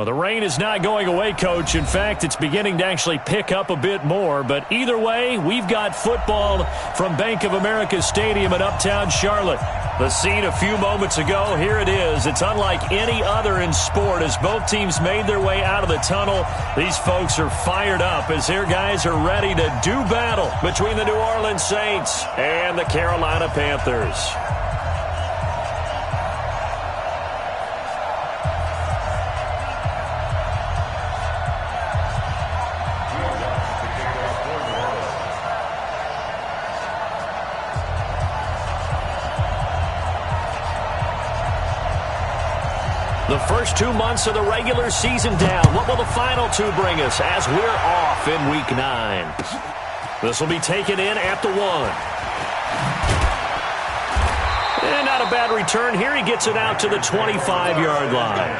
Well, the rain is not going away, Coach. In fact, it's beginning to actually pick up a bit more. But either way, we've got football from Bank of America Stadium in Uptown Charlotte. The scene a few moments ago, here it is. It's unlike any other in sport as both teams made their way out of the tunnel. These folks are fired up as their guys are ready to do battle between the New Orleans Saints and the Carolina Panthers. The first 2 months of the regular season down. What will the final two bring us as we're off in Week 9? This will be taken in at the 1. And not a bad return here. He gets it out to the 25-yard line.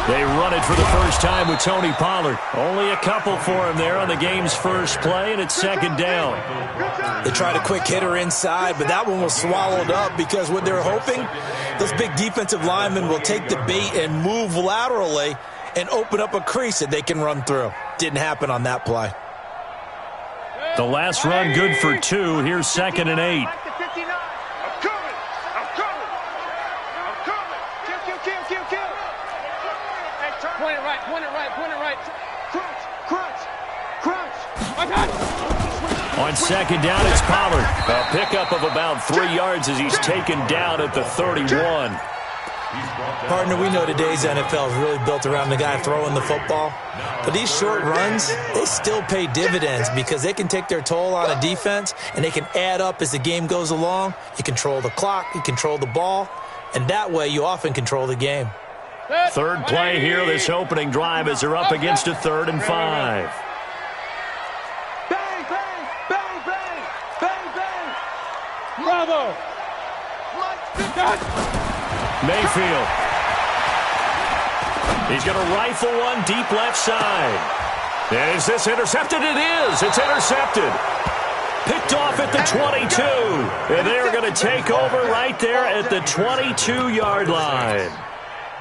They run it for the first time with Tony Pollard. Only a couple for him there on the game's first play, and it's second down. They tried a quick hitter inside, but that one was swallowed up because what they're hoping, those big defensive linemen will take the bait and move laterally and open up a crease that they can run through. Didn't happen on that play. The last run good for 2. Here's 2nd and 8. On second down, it's Pollard. A pickup of about 3 yards as he's taken down at the 31. Partner, we know today's NFL is really built around the guy throwing the football. But these short runs, they still pay dividends because they can take their toll on a defense and they can add up as the game goes along. You control the clock, you control the ball, and that way you often control the game. Third play here, this opening drive as they're up against a 3rd and 5. Bravo! Mayfield. He's going to rifle one deep left side. And is this intercepted? It is. It's intercepted. Picked off at the 22. And they're going to take over right there at the 22-yard line.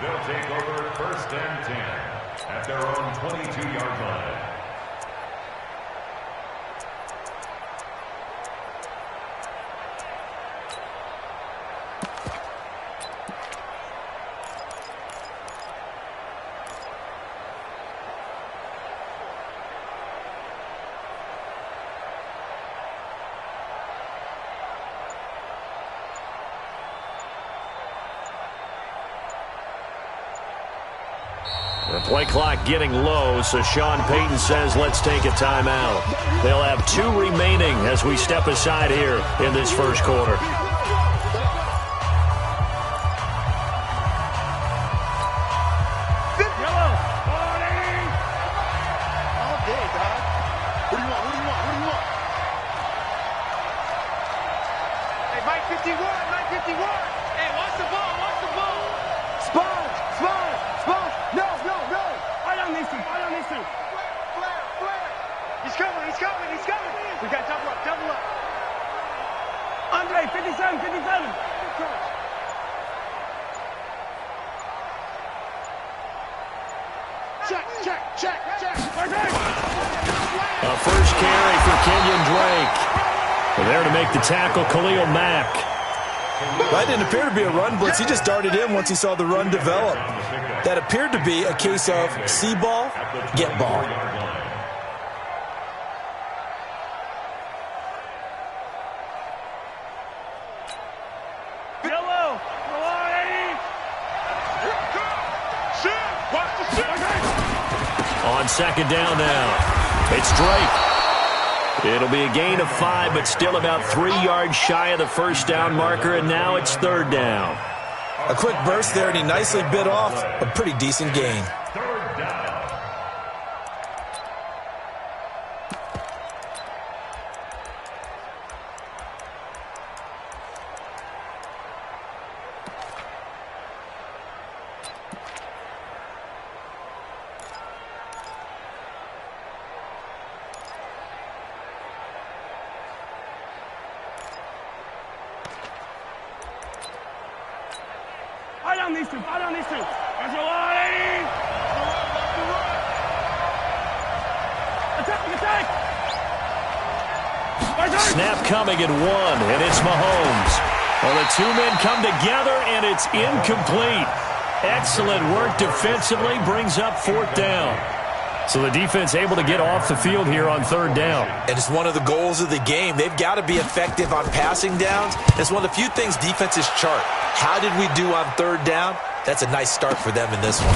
They'll take over 1st and 10 at their own 22-yard line. The play clock getting low, so Sean Payton says let's take a timeout. They'll have 2 remaining as we step aside here in this first quarter. A first carry for Kenyon Drake. And there to make the tackle, Khalil Mack. That didn't appear to be a run blitz. He just darted in once he saw the run develop. That appeared to be a case of see ball, get ball. On second down now, it's Drake. It'll be a gain of 5, but still about 3 yards shy of the first down marker, and now it's 3rd down. A quick burst there, and he nicely bit off a pretty decent gain. Third down. Fight on these two. There's your line. Attack. Snap coming at 1, and it's Mahomes. Well, the two men come together, and it's incomplete. Excellent work defensively, brings up 4th down. So the defense able to get off the field here on 3rd down. And it's one of the goals of the game. They've got to be effective on passing downs. It's one of the few things defenses chart. How did we do on 3rd down? That's a nice start for them in this one.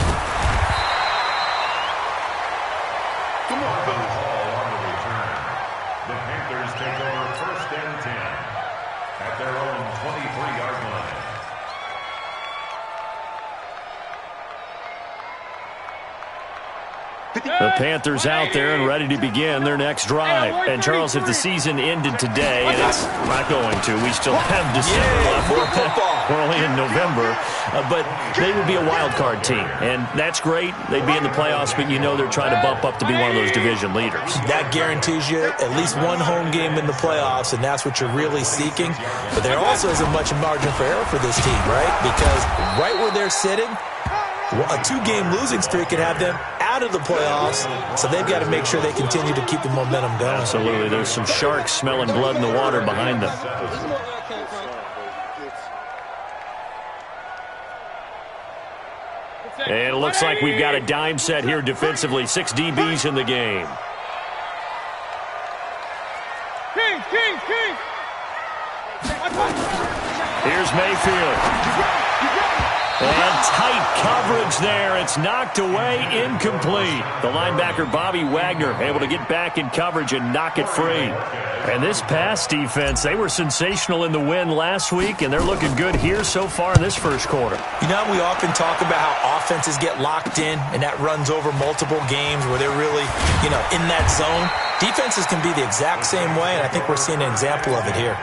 Come on, ball on the return. The Panthers take over 1st and 10 at their own 23-yard line. The Panthers out there and ready to begin their next drive. And, Charles, if the season ended today, and it's not going to, we still have December left. We're only in November. But they would be a wild card team. And that's great. They'd be in the playoffs, but you know they're trying to bump up to be one of those division leaders. That guarantees you at least one home game in the playoffs, and that's what you're really seeking. But there also isn't much margin for error for this team, right? Because right where they're sitting, a 2-game losing streak could have them out of the playoffs, so they've got to make sure they continue to keep the momentum going. Absolutely. There's some sharks smelling blood in the water behind them. And it looks like we've got a dime set here defensively. 6 DBs in the game. Here's Mayfield. And tight coverage there. It's knocked away, incomplete. The linebacker, Bobby Wagner, able to get back in coverage and knock it free. And this pass defense, they were sensational in the win last week, and they're looking good here so far in this first quarter. You know, we often talk about how offenses get locked in, and that runs over multiple games where they're really, in that zone. Defenses can be the exact same way, and I think we're seeing an example of it here.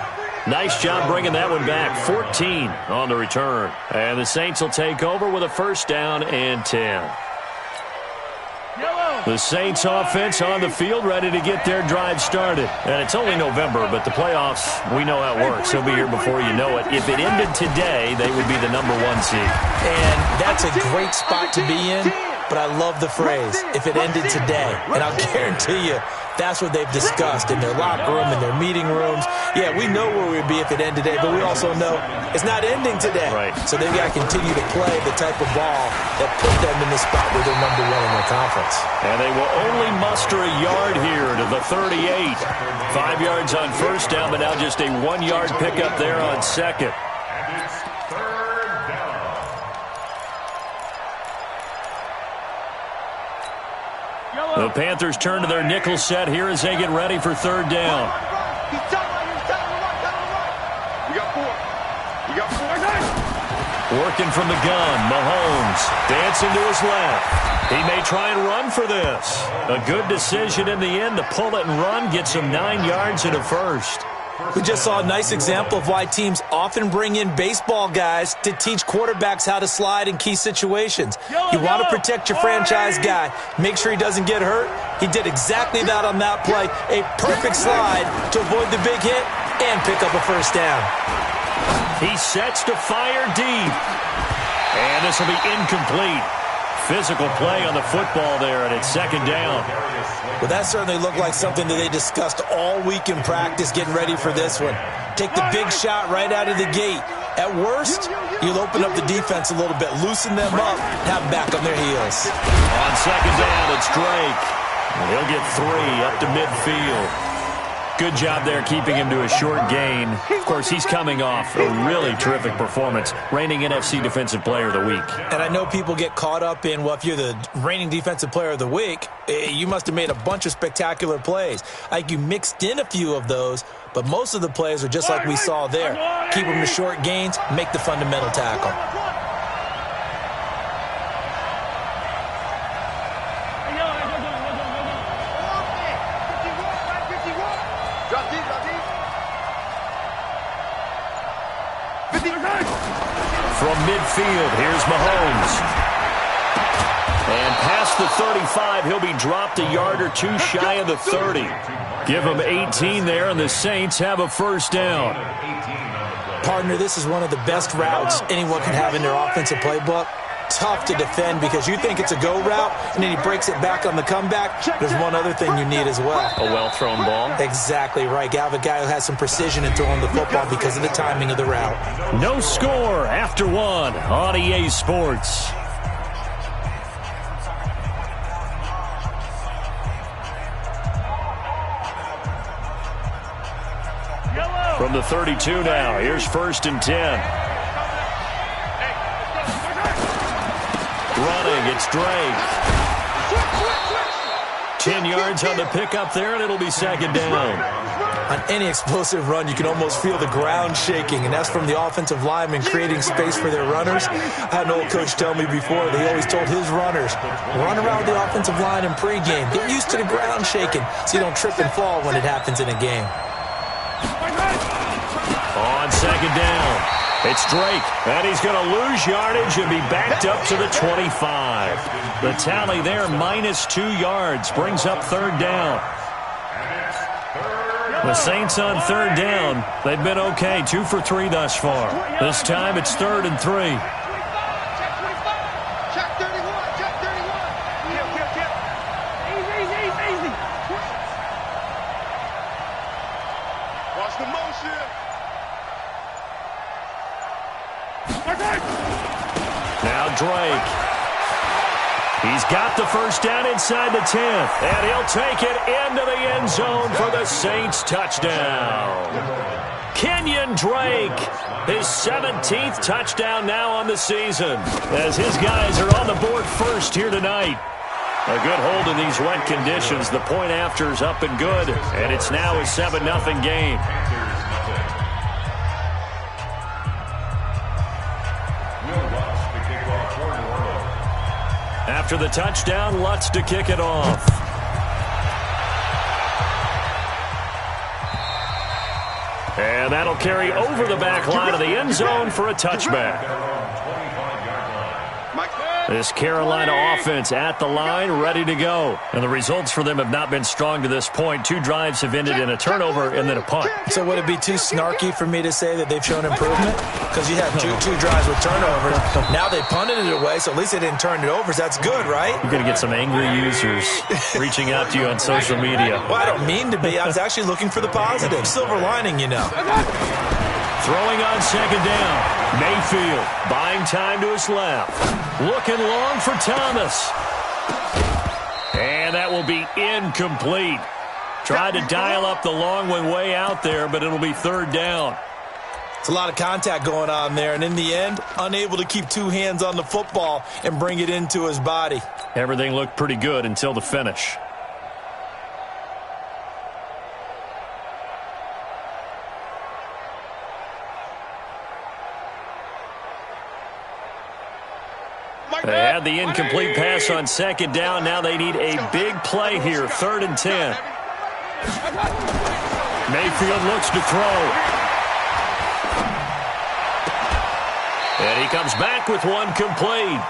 Nice job bringing that one back. 14 on the return. And the Saints will take over with a 1st down and 10. The Saints offense on the field, ready to get their drive started. And it's only November, but the playoffs, we know how it works. They'll be here before you know it. If it ended today, they would be the #1 seed. And that's a great spot to be in, but I love the phrase, if it ended today. And I'll guarantee you, that's what they've discussed in their locker room, in their meeting rooms. Yeah, we know where we'd be if it ended today, but we also know it's not ending today. Right. So they've got to continue to play the type of ball that put them in the spot where they're #1 in their conference. And they will only muster a yard here to the 38. 5 yards on 1st down, but now just a 1-yard pickup there on 2nd. And it's 3rd down. The Panthers turn to their nickel set here as they get ready for 3rd down. Working from the gun, Mahomes dancing to his left. He may try and run for this. A good decision in the end to pull it and run, gets him 9 yards and a 1st. We just saw a nice example of why teams often bring in baseball guys to teach quarterbacks how to slide in key situations. You want to protect your franchise guy. Make sure he doesn't get hurt. He did exactly that on that play. A perfect slide to avoid the big hit and pick up a 1st down. He sets to fire deep. And this will be incomplete. Physical play on the football there, and it's 2nd down. Well, that certainly looked like something that they discussed all week in practice getting ready for this one. Take the big shot right out of the gate. At worst, you'll open up the defense a little bit, loosen them up, have them back on their heels. On 2nd down, it's Drake. He'll get 3 up to midfield. Good job there keeping him to a short gain. Of course, he's coming off a really terrific performance, reigning NFC Defensive Player of the Week. And I know people get caught up in, well, if you're the reigning Defensive Player of the Week, you must have made a bunch of spectacular plays. Like you mixed in a few of those, but most of the plays are just like we saw there. Keep them to short gains, make the fundamental tackle. midfield. Here's Mahomes. And past the 35, he'll be dropped a yard or two shy of the 30. Give him 18 there, and the Saints have a first down. Partner, this is one of the best routes anyone can have in their offensive playbook. Tough to defend because you think it's a go route, and then he breaks it back on the comeback. There's one other thing you need as well. A well-thrown ball. Exactly right. You have a guy who has some precision in throwing the football because of the timing of the route. No score after one on EA Sports. From the 32 now, here's 1st and 10. Running, it's Drake. 10 yards on the pickup there, and it'll be 2nd down. On any explosive run, you can almost feel the ground shaking, and that's from the offensive linemen creating space for their runners. I had an old coach tell me before, they always told his runners, run around the offensive line in pregame. Get used to the ground shaking so you don't trip and fall when it happens in a game. On 2nd down, it's Drake, and he's going to lose yardage and be backed up to the 25. The tally there, -2 yards, brings up 3rd down. The Saints on 3rd down. They've been okay, 2 for 3 thus far. This time it's 3rd and 3. Watch the motion. Now Drake. He's got the first down inside the 10th, and he'll take it into the end zone for the Saints touchdown. Kenyon Drake, his 17th touchdown now on the season, as his guys are on the board first here tonight. A good hold in these wet conditions. The point after is up and good, and it's now a 7-0 game. After the touchdown, Lutz to kick it off. And that'll carry over the back line of the end zone for a touchback. This Carolina offense at the line, ready to go. And the results for them have not been strong to this point. 2 drives have ended in a turnover and then a punt. So would it be too snarky for me to say that they've shown improvement? Because you had two drives with turnovers. Now they punted it away, so at least they didn't turn it over. So that's good, right? You're going to get some angry users reaching out to you on social media. Well, I don't mean to be. I was actually looking for the positive. Silver lining, you know. Throwing on 2nd down. Mayfield buying time to his left. Looking long for Thomas. And that will be incomplete. Tried to dial up the long one way out there, but it'll be 3rd down. It's a lot of contact going on there, and in the end, unable to keep 2 hands on the football and bring it into his body. Everything looked pretty good until the finish. They had the incomplete pass on 2nd down. Now they need a big play here. 3rd and 10. Mayfield looks to throw. And he comes back with one complete.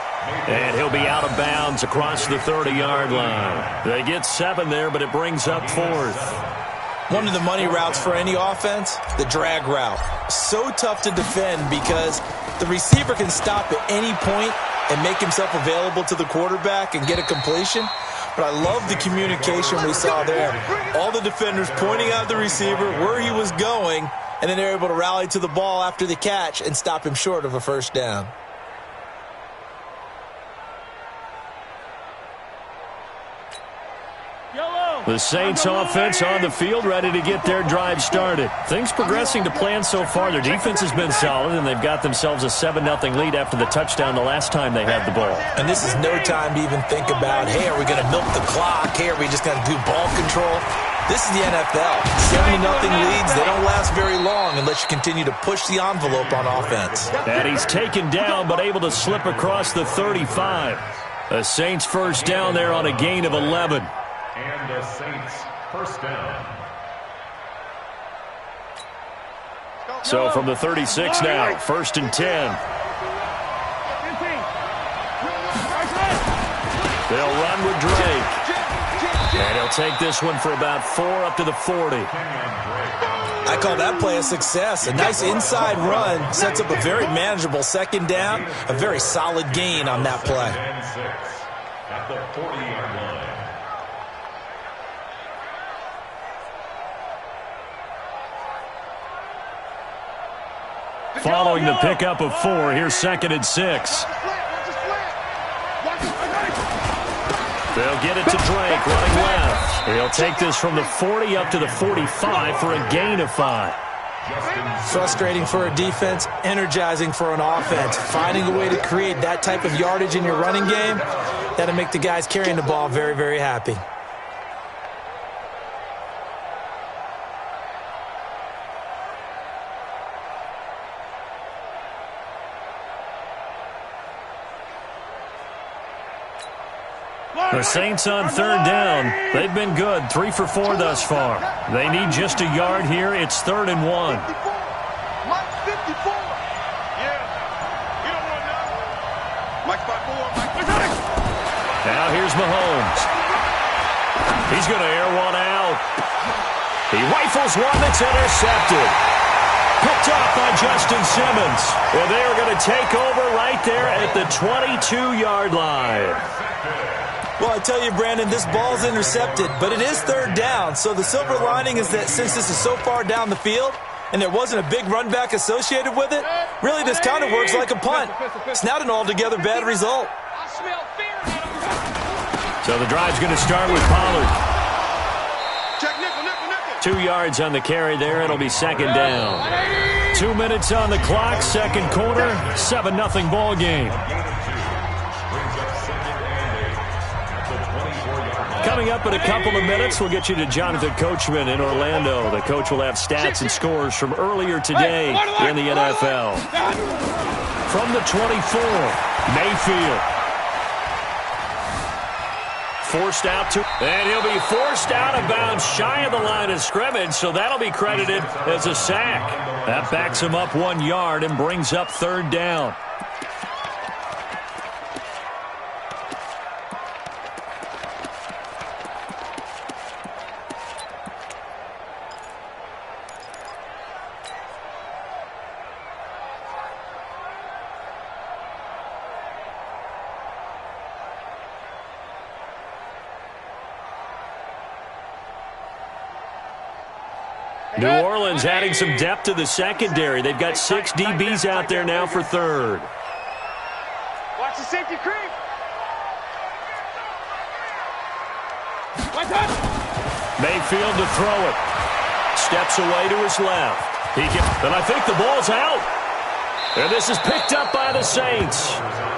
And he'll be out of bounds across the 30-yard line. They get 7 there, but it brings up 4th. One of the money routes for any offense, the drag route. So tough to defend because the receiver can stop at any point and make himself available to the quarterback and get a completion. But I love the communication we saw there. All the defenders pointing out the receiver, where he was going, and then they're able to rally to the ball after the catch and stop him short of a first down. The Saints offense on the field, ready to get their drive started. Things progressing to plan so far. Their defense has been solid, and they've got themselves a 7-0 lead after the touchdown the last time they had the ball. And this is no time to even think about, hey, are we going to milk the clock? Hey, are we just going to do ball control? This is the NFL. 7-0 leads, they don't last very long unless you continue to push the envelope on offense. And he's taken down, but able to slip across the 35. The Saints first down there on a gain of 11. And the Saints first down. So from the 36 now, 1st and 10. Run with Drake. And he'll take this one for about 4 up to the 40. I call that play a success. A nice inside run sets up a very manageable second down. A very solid gain on that play. At the 40-yard line. Following the pickup of 4, here's 2nd and 6. They'll get it to Drake, running left. He'll take this from the 40 up to the 45 for a gain of 5. Frustrating for a defense, energizing for an offense. Finding a way to create that type of yardage in your running game, that'll make the guys carrying the ball very, very happy. The Saints on 3rd down. They've been good, 3 for 4 thus far. They need just a yard here. It's 3rd and 1. Mike 54. Yeah. You don't want that. Mike 54. Mike 54. Now here's Mahomes. He's going to air one out. He rifles one that's intercepted. Picked off by Justin Simmons. And they are going to take over right there at the 22-yard line. Well, I tell you, Brandon, this ball's intercepted, but it is 3rd down. So the silver lining is that since this is so far down the field and there wasn't a big run back associated with it, really this kind of works like a punt. It's not an altogether bad result. So the drive's going to start with Pollard. 2 yards on the carry there. It'll be 2nd down. 2 minutes on the clock, 2nd quarter, 7-0 ball game. Coming up in a couple of minutes, we'll get you to Jonathan Coachman in Orlando. The coach will have stats and scores from earlier today in the NFL. From the 24, Mayfield. Forced out to, and he'll be forced out of bounds shy of the line of scrimmage, so that'll be credited as a sack. That backs him up 1 yard and brings up 3rd down. New Orleans adding some depth to the secondary. They've got 6 DBs out there now for 3rd. Watch the safety creep. Mayfield to throw it. Steps away to his left. And I think the ball's out. And this is picked up by the Saints.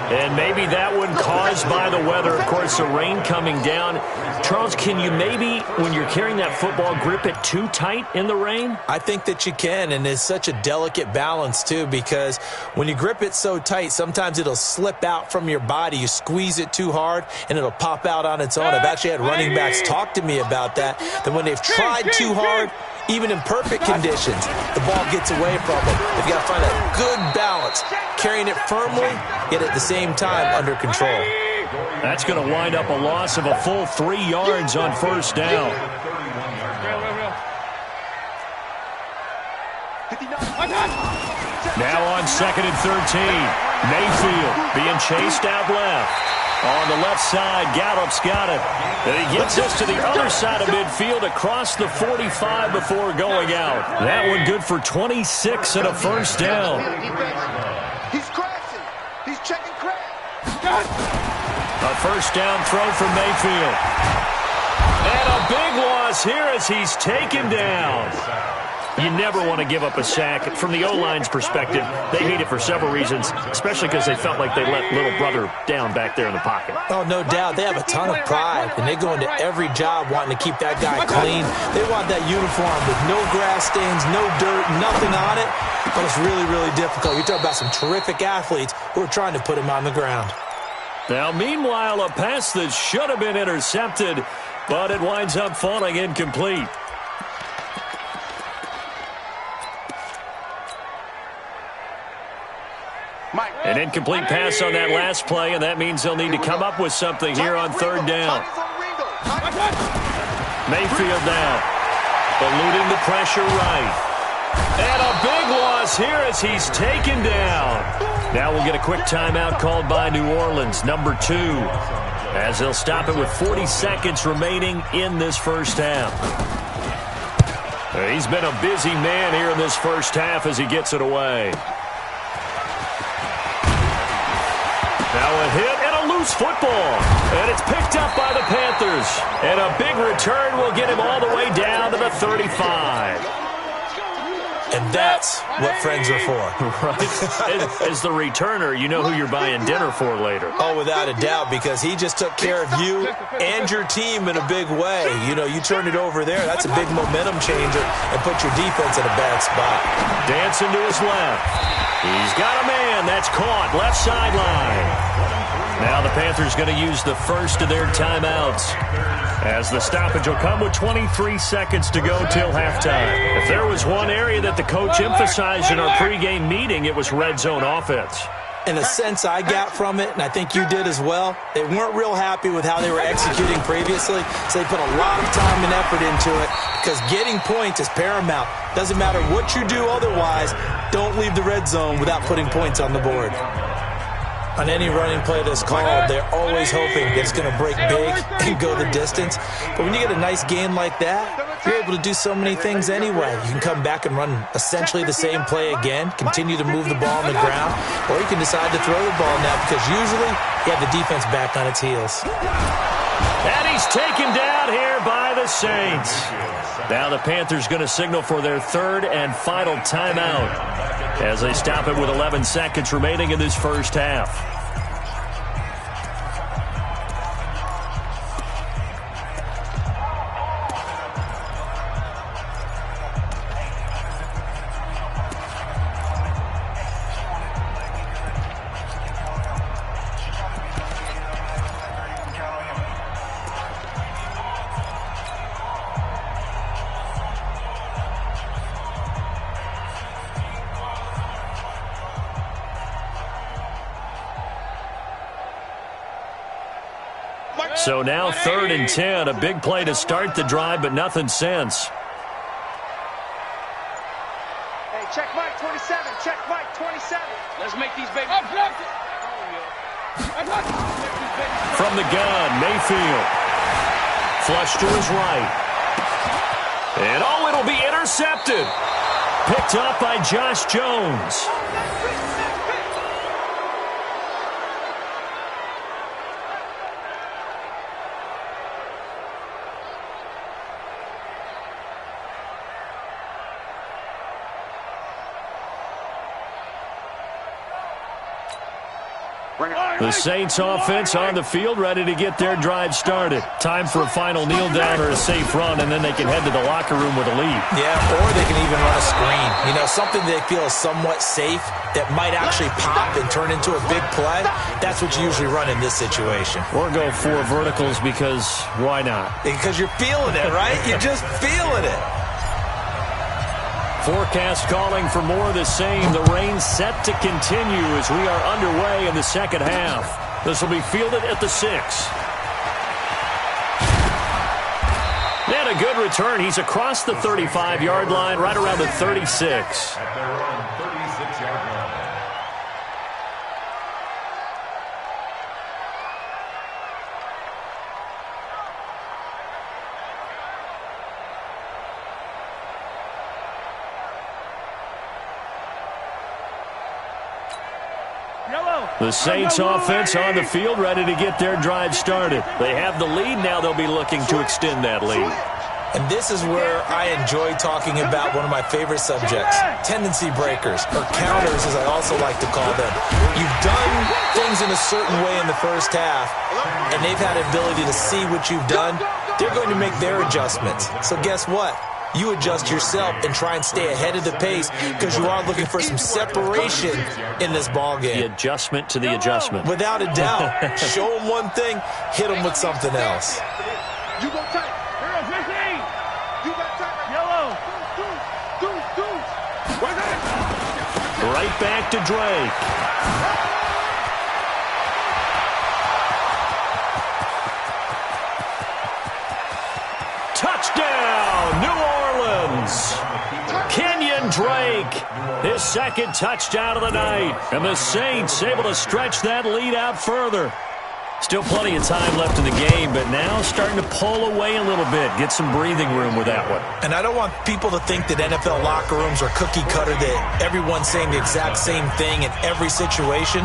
And maybe that one caused by the weather. Of course, the rain coming down. Charles, can you maybe, when you're carrying that football, grip it too tight in the rain? I think that you can, and it's such a delicate balance, too, because when you grip it so tight, sometimes it'll slip out from your body. You squeeze it too hard, and it'll pop out on its own. I've actually had running backs talk to me about that when they've tried too hard, even in perfect conditions, the ball gets away from them. They've got to find a good balance, carrying it firmly, yet at the same time under control. That's going to wind up a loss of a full 3 yards on 1st down. Now on 2nd and 13. Mayfield being chased out left. On the left side, Gallup's got it. And he gets this to the other side of midfield across the 45 before going out. That one good for 26 and a 1st down. He's crashing. He's checking crash. A 1st down throw from Mayfield. And a big loss here as he's taken down. You never want to give up a sack. From the O-line's perspective, they hate it for several reasons, especially because they felt like they let little brother down back there in the pocket. Oh, no doubt. They have a ton of pride, and they go into every job wanting to keep that guy clean. They want that uniform with no grass stains, no dirt, nothing on it. But it's really, really difficult. You're talking about some terrific athletes who are trying to put him on the ground. Now, meanwhile, a pass that should have been intercepted, but it winds up falling incomplete. An incomplete pass on that last play, and that means they'll need to come up with something here on third down. Mayfield now, eluding the pressure right. And a big loss here as he's taken down. Now we'll get a quick timeout called by New Orleans, number 2, as they'll stop it with 40 seconds remaining in this first half. He's been a busy man here in this first half as he gets it away. Now a hit and a loose football. And it's picked up by the Panthers. And a big return will get him all the way down to the 35. And that's what friends are for. Right. As the returner, you know who you're buying dinner for later. Oh, without a doubt, because he just took care of you and your team in a big way. You know, you turn it over there, that's a big momentum changer and put your defense in a bad spot. Dancing to his left. He's got a man. That's caught. Left sideline. Now the Panthers going to use the first of their timeouts, as the stoppage will come with 23 seconds to go till halftime. If there was one area that the coach emphasized in our pregame meeting, it was red zone offense. In a sense I got from it, and I think you did as well, they weren't real happy with how they were executing previously, so they put a lot of time and effort into it, because getting points is paramount. Doesn't matter what you do otherwise, don't leave the red zone without putting points on the board. On any running play that's called, they're always hoping that it's going to break big and go the distance. But when you get a nice game like that, you're able to do so many things anyway. You can come back and run essentially the same play again, continue to move the ball on the ground, or you can decide to throw the ball now, because usually you have the defense back on its heels. And he's taken down here by the Saints. Now the Panthers going to signal for their third and final timeout, as they stop it with 11 seconds remaining in this first half. So now 3rd and 10, a big play to start the drive, but nothing since. Hey, check Mike 27, check Mike 27. Let's make these babies. From the gun, Mayfield. Flush to his right. And oh, it'll be intercepted. Picked up by Josh Jones. The Saints offense on the field, ready to get their drive started. Time for a final kneel down or a safe run, and then they can head to the locker room with a lead. Yeah, or they can even run a screen. You know, something they feel is somewhat safe that might actually pop and turn into a big play. That's what you usually run in this situation. Or go 4 verticals, because why not? Because you're feeling it, right? You're just feeling it. Forecast calling for more of the same. The rain set to continue as we are underway in the second half. This will be fielded at the 6. And a good return. He's across the 35-yard line, right around the 36. At their own 36-yard line. The Saints offense on the field, ready to get their drive started. They have the lead. Now they'll be looking to extend that lead. And this is where I enjoy talking about one of my favorite subjects, tendency breakers, or counters as I also like to call them. You've done things in a certain way in the first half, and they've had the ability to see what you've done. They're going to make their adjustments. So guess what? You adjust yourself and try and stay ahead of the pace, because you are looking for some separation in this ball game. The adjustment to the adjustment. Without a doubt. Show them one thing, hit them with something else. You go tight. Here, 15. You got tight. Yellow. Do. Right back to Drake. Touchdown, New Orleans. Kenyon Drake, his second touchdown of the night. And the Saints able to stretch that lead out further. Still plenty of time left in the game, but now starting to pull away a little bit. Get some breathing room with that one. And I don't want people to think that NFL locker rooms are cookie cutter, that everyone's saying the exact same thing in every situation.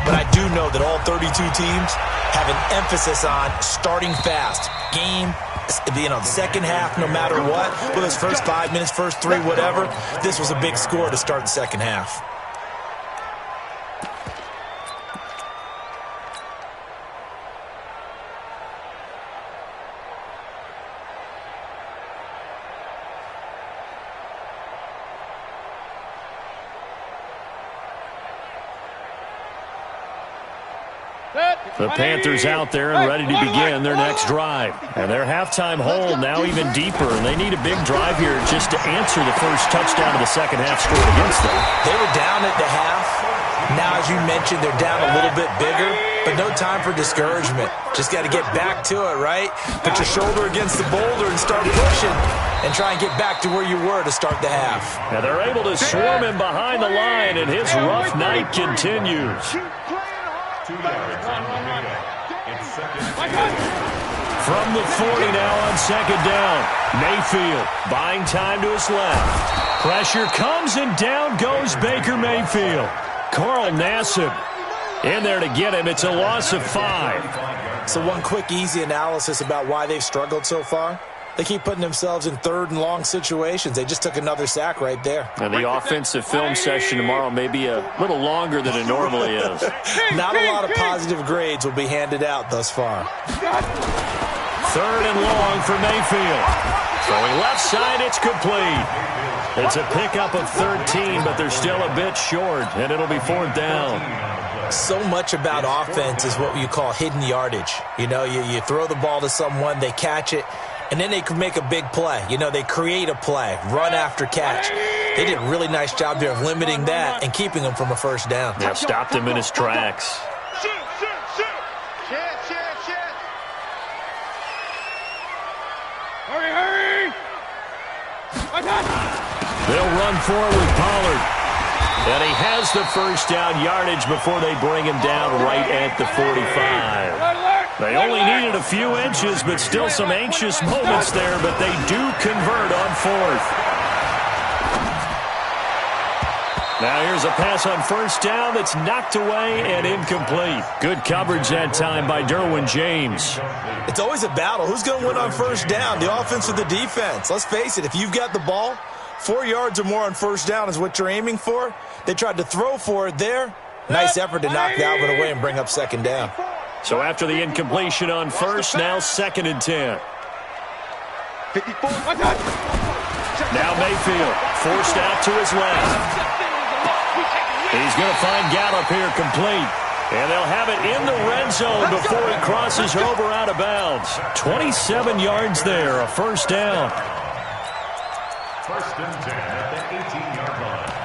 But I do know that all 32 teams have an emphasis on starting fast. Game, the second half, no matter what, whether it's first 5 minutes, first 3, whatever, this was a big score to start the second half. The Panthers out there and ready to begin their next drive. And their halftime hole now even deeper, and they need a big drive here just to answer the first touchdown of the second half scored against them. They were down at the half. Now, as you mentioned, they're down a little bit bigger, but no time for discouragement. Just got to get back to it, right? Put your shoulder against the boulder and start pushing and try and get back to where you were to start the half. Now they're able to swarm him behind the line, and his rough night continues. 2 yards on the pickup. It's second. From the 40 now on second down. Mayfield buying time to his left. Pressure comes and down goes Baker Mayfield. Carl Nassib in there to get him. It's a loss of 5. So one quick, easy analysis about why they've struggled so far. They keep putting themselves in third and long situations. They just took another sack right there. And the offensive film session tomorrow may be a little longer than it normally is. Not a lot of positive grades will be handed out thus far. Third and long for Mayfield. Throwing left side, it's complete. It's a pickup of 13, but they're still a bit short, and it'll be fourth down. So much about offense is what you call hidden yardage. You know, you throw the ball to someone, they catch it, and then they can make a big play. You know, they create a play, run after catch. They did a really nice job there of limiting that and keeping him from a first down. Yeah, stopped him in his tracks. Hurry! They'll run forward with Pollard. And he has the first down yardage before they bring him down right at the 45. They only needed a few inches, but still some anxious moments there, but they do convert on fourth. Now here's a pass on first down that's knocked away and incomplete. Good coverage that time by Derwin James. It's always a battle. Who's going to win on first down, the offense or the defense? Let's face it, if you've got the ball, 4 yards or more on first down is what you're aiming for. They tried to throw for it there. Nice effort to knock that one away and bring up second down. So after the incompletion on first, now second and 10. 54. Now Mayfield forced out to his left. He's going to find Gallup here complete. And they'll have it in the red zone before he crosses over out of bounds. 27 yards there, a first down. First and 10 at the 18-yard line.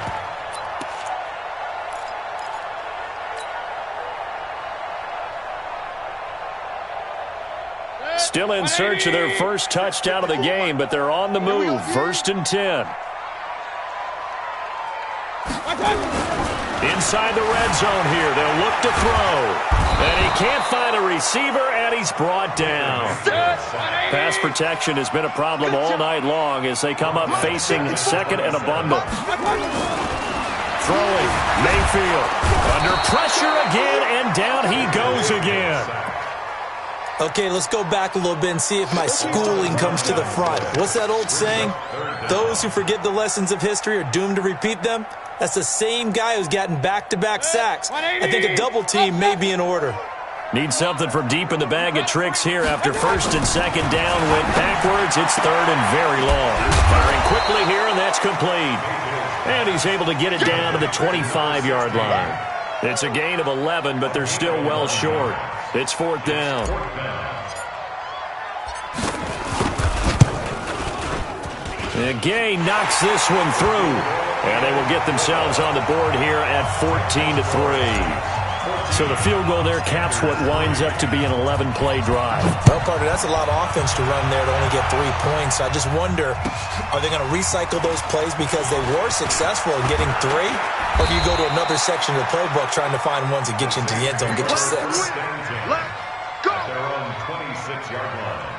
Still in search of their first touchdown of the game, but they're on the move. First and 10. Inside the red zone here. They'll look to throw. And he can't find a receiver, and he's brought down. Pass protection has been a problem all night long as they come up facing second and a bundle. Throwing, Mayfield. Under pressure again, and down he goes again. Okay, let's go back a little bit and see if my schooling comes to the front. What's that old saying? Those who forget the lessons of history are doomed to repeat them. That's the same guy who's gotten back-to-back sacks. I think a double team may be in order. Need something from deep in the bag of tricks here after first and second down. Went backwards. It's third and very long. Firing quickly here, and that's complete. And he's able to get it down to the 25-yard line. It's a gain of 11, but they're still well short. It's fourth down. And Gay knocks this one through. And they will get themselves on the board here at 14-3. So the field goal there caps what winds up to be an 11-play drive. Well, partner, that's a lot of offense to run there to only get 3 points. I just wonder, are they going to recycle those plays because they were successful in getting 3? Or do you go to another section of the playbook trying to find ones that get you into the end zone and get you 6? Let's go. At their own 26-yard line.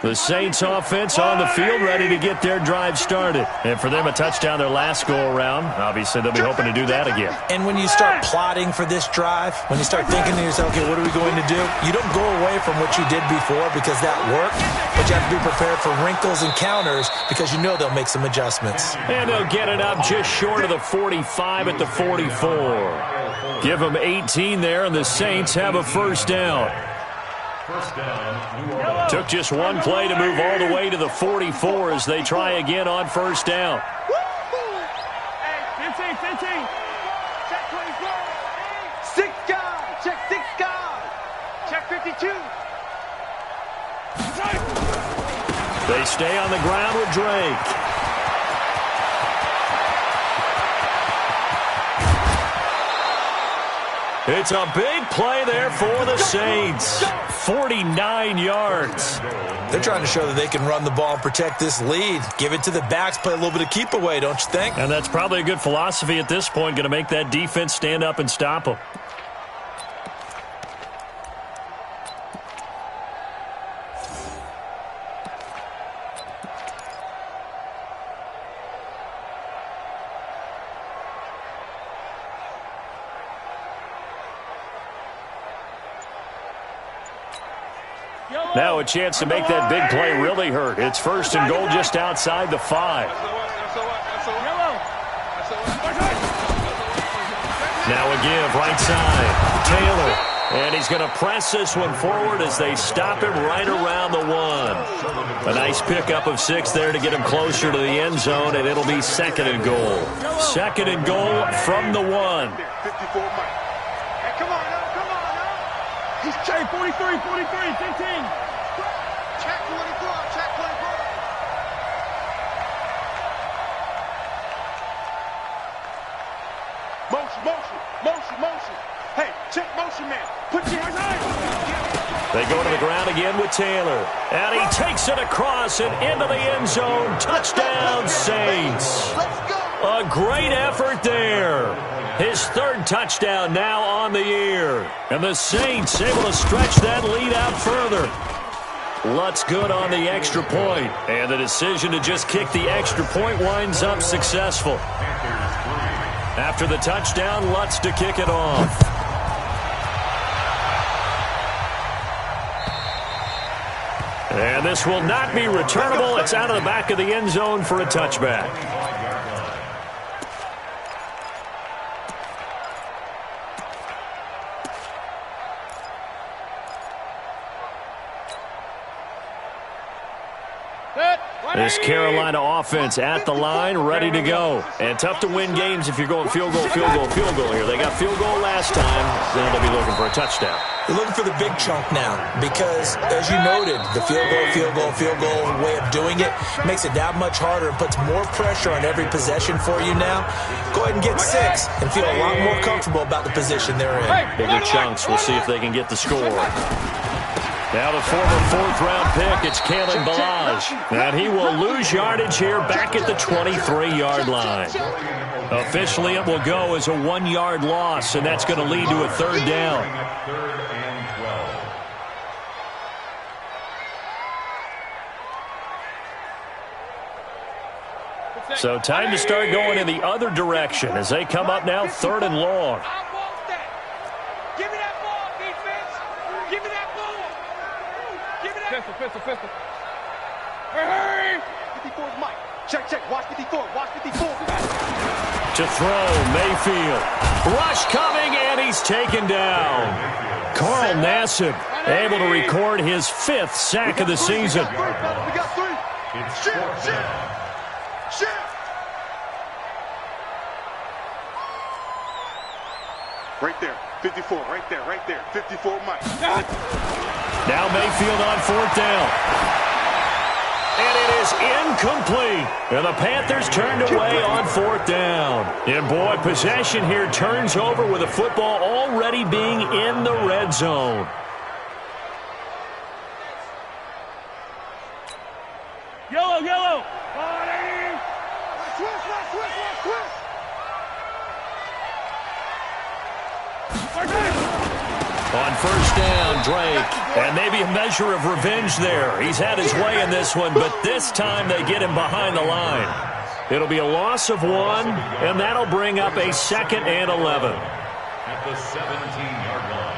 The Saints offense on the field ready to get their drive started. And for them, a touchdown their last go-around. Obviously, they'll be hoping to do that again. And when you start plotting for this drive, when you start thinking to yourself, okay, what are we going to do? You don't go away from what you did before because that worked, but you have to be prepared for wrinkles and counters because you know they'll make some adjustments. And they'll get it up just short of the 45 at the 44. Give them 18 there, and the Saints have a first down. First down, New Orleans. Took just one play to move all the way to the 44 as they try again on first down. Hey, 15. Check 24. 6 guys. Check 6 guys. Check 52. They stay on the ground with Drake. It's a big play there for the Saints. 49 yards. They're trying to show that they can run the ball and protect this lead. Give it to the backs, play a little bit of keep away, don't you think? And that's probably a good philosophy at this point, going to make that defense stand up and stop them. Now a chance to make that big play really hurt. It's first and goal just outside the 5. Now a give, right side. Taylor. And he's going to press this one forward as they stop him right around the 1. A nice pickup of 6 there to get him closer to the end zone, and it'll be second and goal. Second and goal from the 1. Hey, come on now. He's check 43, 15. Check 24. Motion. Hey, check motion, man. Put your hands high. They go to the ground again with Taylor. And he takes it across and into the end zone. Touchdown, Saints. A great effort there. His 3rd touchdown now on the year. And the Saints able to stretch that lead out further. Lutz good on the extra point. And the decision to just kick the extra point winds up successful. After the touchdown, Lutz to kick it off. And this will not be returnable. It's out of the back of the end zone for a touchback. This Carolina offense at the line, ready to go. And tough to win games if you're going field goal here. They got field goal last time. Then they'll be looking for a touchdown. They're looking for the big chunk now because, as you noted, the field goal way of doing it makes it that much harder and puts more pressure on every possession for you now. Go ahead and get 6 and feel a lot more comfortable about the position they're in. Bigger chunks. We'll see if they can get the score. Now the former 4th-round pick, it's Kalen Balaj. And he will lose yardage here back at the 23-yard line. Officially, it will go as a 1-yard loss, and that's going to lead to a 3rd down. Third and 12. So time to start going in the other direction as they come up now 3rd and long. Pistol. Hurry! 54 is Mike. Check. Watch 54. To throw, Mayfield. Rush coming, and he's taken down. Carl Nassib able to record his 5th sack of the season. We got 3. It's Shit. Right there. 54, right there. 54, Mike. Now Mayfield on 4th down. And it is incomplete. And the Panthers turned away on 4th down. And boy, possession here turns over with the football already being in the red zone. Yellow, yellow. On 1st down, Drake. And maybe a measure of revenge there. He's had his way in this one, but this time they get him behind the line. It'll be a loss of 1, and that'll bring up a 2nd and 11. At the 17-yard line.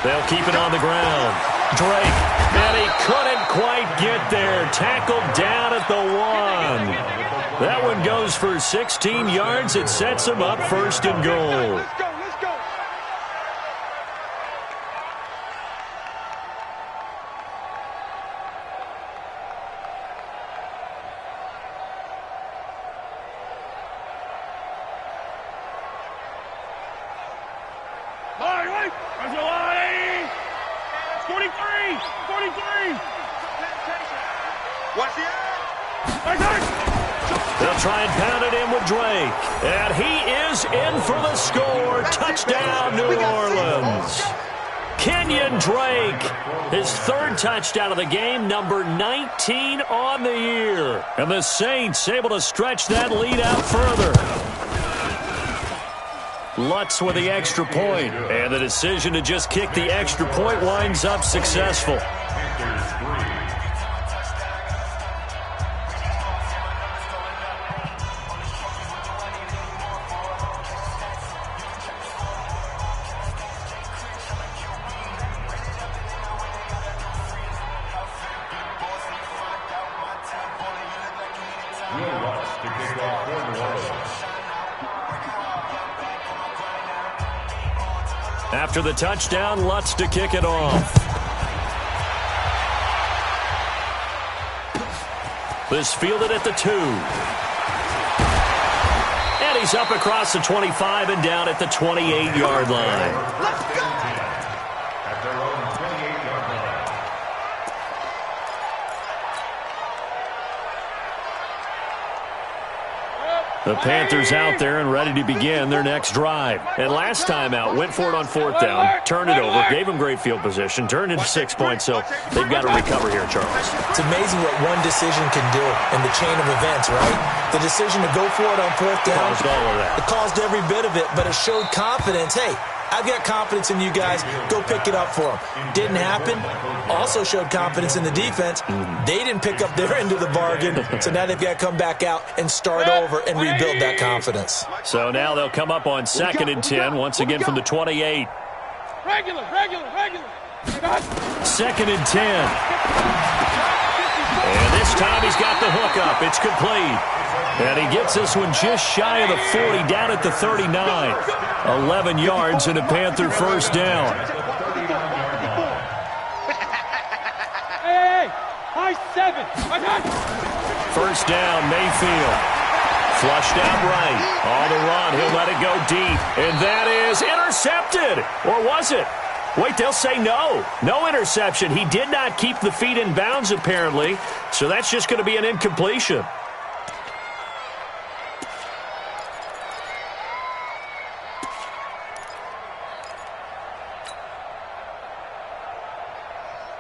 They'll keep it on the ground. Drake, and he couldn't quite get there. Tackled down at the 1. That one goes for 16 yards. It sets him up 1st and goal. Let's go. They'll try and pound it in with Drake. And he is in for the score. Touchdown, New Orleans. Kenyon Drake, his 3rd touchdown of the game, number 19 on the year. And the Saints able to stretch that lead out further. Lutz with the extra point. And the decision to just kick the extra point winds up successful. After the touchdown, Lutz to kick it off. This fielded at the 2. And he's up across the 25 and down at the 28-yard line. Let's go! At their own 28-yard line. The Panthers out there and ready to begin their next drive. And last time out, went for it on 4th down, turned it over, gave them great field position, turned into 6 points, so they've got to recover here, Charles. It's amazing what one decision can do in the chain of events, right? The decision to go for it on 4th down. Caused all of that. It caused every bit of it, but it showed confidence. Hey, I've got confidence in you guys. Go pick it up for them. Didn't happen. Also showed confidence in the defense. They didn't pick up their end of the bargain, so now they've got to come back out and start over and rebuild that confidence. So now they'll come up on 2nd and 10, once again from the 28. Regular. 2nd and 10. And this time he's got the hook up. It's complete. And he gets this one just shy of the 40, down at the 39. 11 yards and a Panther 1st down. Hey, high 7. 1st down, Mayfield. Flushed out right. On the run, he'll let it go deep. And that is intercepted. Or was it? Wait, they'll say no. No interception. He did not keep the feet in bounds, apparently. So that's just going to be an incompletion.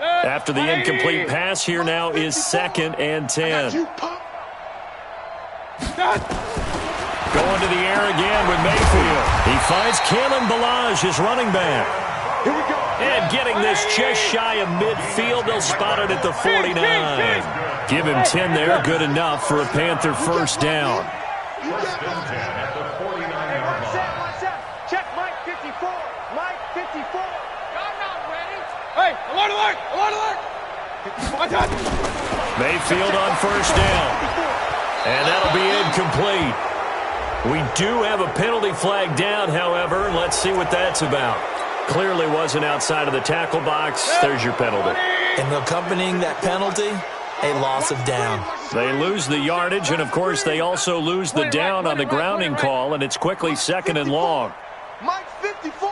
After the incomplete pass, here now is 2nd and 10. Going to the air again with Mayfield. He finds Kalen Ballage, his running back. And getting this just shy of midfield, they'll spot it at the 49. Give him 10 there, good enough for a Panther 1st down. 1st and 10 at the 49-yard line. Check Mike 54. Mike 54. I'm not ready. Hey, alert. Mayfield on 1st down. And that'll be incomplete. We do have a penalty flag down, however. Let's see what that's about. Clearly wasn't outside of the tackle box. There's your penalty. And accompanying that penalty, a loss of down. They lose the yardage, and, of course, they also lose the down on the grounding call, and it's quickly 2nd and long. Mike's 54.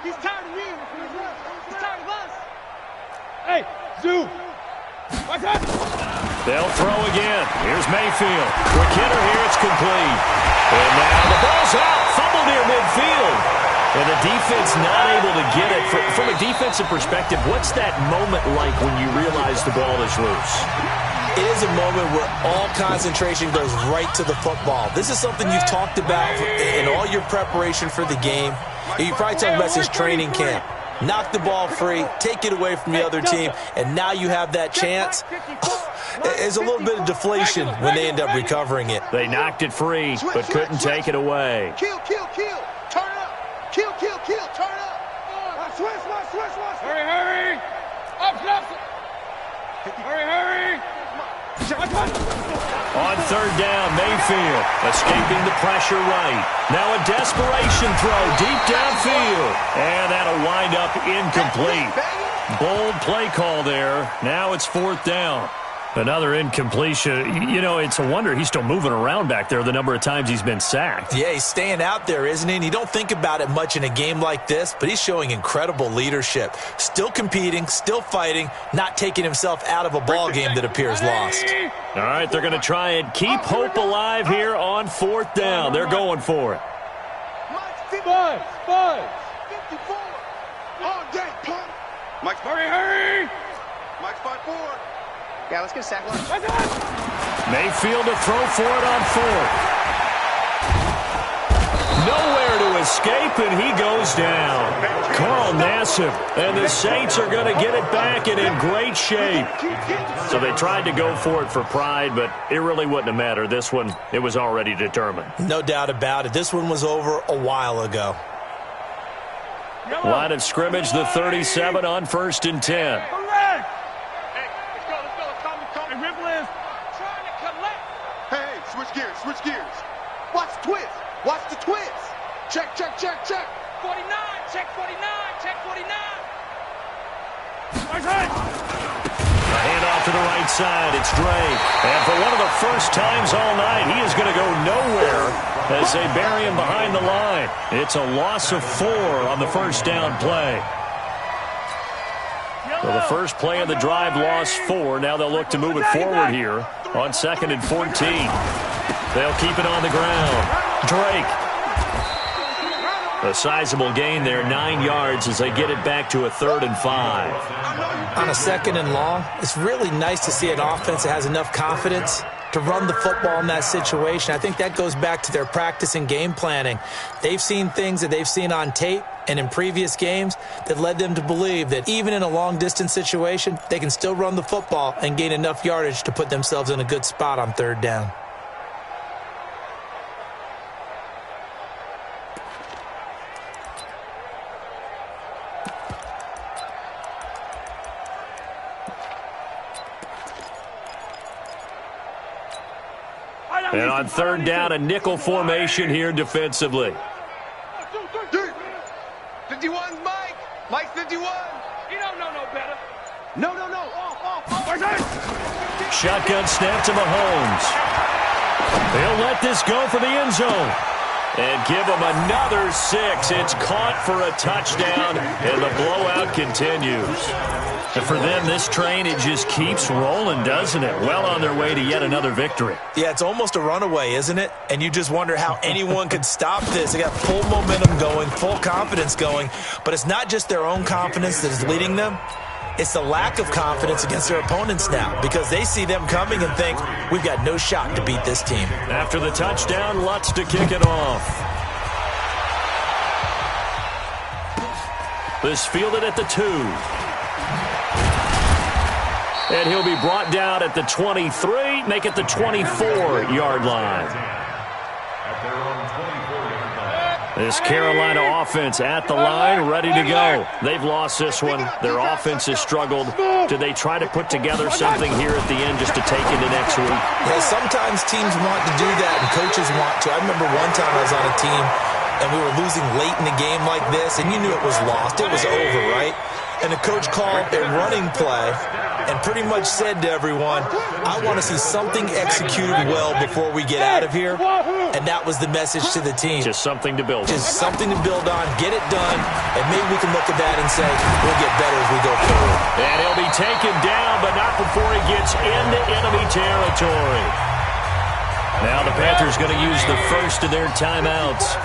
He's tired of you. He's tired of us. Hey, Zoo. Watch out. They'll throw again. Here's Mayfield. Quick hitter here. It's complete. And now the ball's out. Fumble near midfield. And the defense not able to get it. From a defensive perspective, what's that moment like when you realize the ball is loose? It is a moment where all concentration goes right to the football. This is something you've talked about in all your preparation for the game. You probably talked about since training camp. Knock the ball free, take it away from the other team, and now you have that chance. There's a little bit of deflation when they end up recovering it. They knocked it free, but couldn't take it away. Kill. Turn up. Kill. Turn up. Switch. Hurry. Up. Hurry. On 3rd down, Mayfield escaping the pressure right. Now a desperation throw deep downfield. And that'll wind up incomplete. Bold play call there. Now it's 4th down. Another incompletion. You know, it's a wonder he's still moving around back there the number of times he's been sacked. Yeah, he's staying out there, isn't he? And you don't think about it much in a game like this, but he's showing incredible leadership. Still competing, still fighting, not taking himself out of a ball game that appears lost. All right, they're going to try and keep hope alive here on 4th down. They're going for it. Mike's 54. All day, punt. Mike's hurry. Mike's 5-4. Yeah, let's get a sack line. Mayfield to throw for it on 4th. Nowhere to escape, and he goes down. Carl Nassib, and the Saints are going to get it back and in great shape. So they tried to go for it for pride, but it really wouldn't have mattered. This one, it was already determined. No doubt about it. This one was over a while ago. Line of scrimmage, the 37 on 1st and 10. Switch gears. Watch the twist. Check. 49. Check 49. A handoff to the right side. It's Drake. And for one of the first times all night, he is going to go nowhere as they bury him behind the line. It's a loss of 4 on the 1st down play. Well, the first play of the drive lost 4. Now they'll look to move it forward here on 2nd and 14. They'll keep it on the ground. Drake. A sizable gain there, 9 yards as they get it back to a 3rd and 5. On a 2nd and long, it's really nice to see an offense that has enough confidence to run the football in that situation. I think that goes back to their practice and game planning. They've seen things that they've seen on tape and in previous games that led them to believe that even in a long-distance situation, they can still run the football and gain enough yardage to put themselves in a good spot on 3rd down. And on 3rd down, a nickel formation here defensively. 51's Mike. Mike's 51. He don't know no better. No. Shotgun snap to Mahomes. He'll let this go for the end zone. And give him another 6. It's caught for a touchdown, and the blowout continues. And for them, this train, it just keeps rolling, doesn't it? Well on their way to yet another victory. Yeah, it's almost a runaway, isn't it? And you just wonder how anyone could stop this. They got full momentum going, full confidence going. But it's not just their own confidence that is leading them. It's the lack of confidence against their opponents now because they see them coming and think, we've got no shot to beat this team. After the touchdown, Lutz to kick it off. This fielded at the 2. And he'll be brought down at the 23, make it the 24-yard line. This Carolina offense at the line, ready to go. They've lost this one. Their offense has struggled. Do they try to put together something here at the end just to take into next week? Yeah, sometimes teams want to do that and coaches want to. I remember one time I was on a team and we were losing late in a game like this, and you knew it was lost. It was over, right? And the coach called a running play and pretty much said to everyone, I want to see something executed well before we get out of here. And that was the message to the team. Just something to build on. Just something to build on, get it done, and maybe we can look at that and say, we'll get better as we go forward. And he'll be taken down, but not before he gets into enemy territory. Now the Panthers going to use the first of their timeouts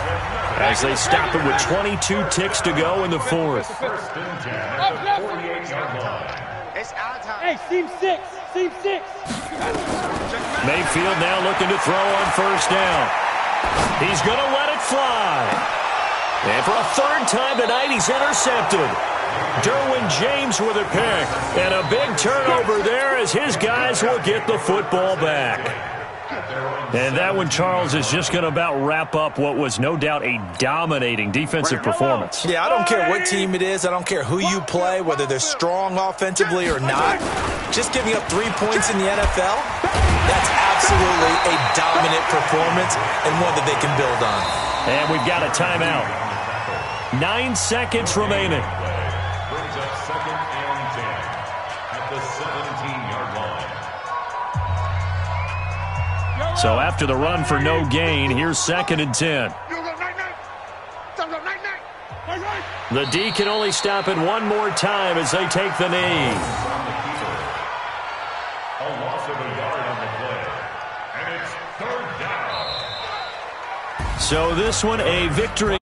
as they stop it with 22 ticks to go in the fourth. First and 10 at the 48-yard line. It's our time. Hey, seam six. Mayfield now looking to throw on first down. He's going to let it fly. And for a third time tonight, he's intercepted. Derwin James with a pick. And a big turnover there as his guys will get the football back. And that one, Charles, is just going to about wrap up what was no doubt a dominating defensive performance. Yeah, I don't care what team it is. I don't care who you play, whether they're strong offensively or not. Just giving up 3 points in the NFL, that's absolutely a dominant performance and one that they can build on. And we've got a timeout. 9 seconds remaining. Brings up second and 10 at the 17-yard line. So after the run for no gain, here's second and 10. The D can only stop it one more time as they take the knee. A loss of a yard on the play. And it's third down. So this one a victory.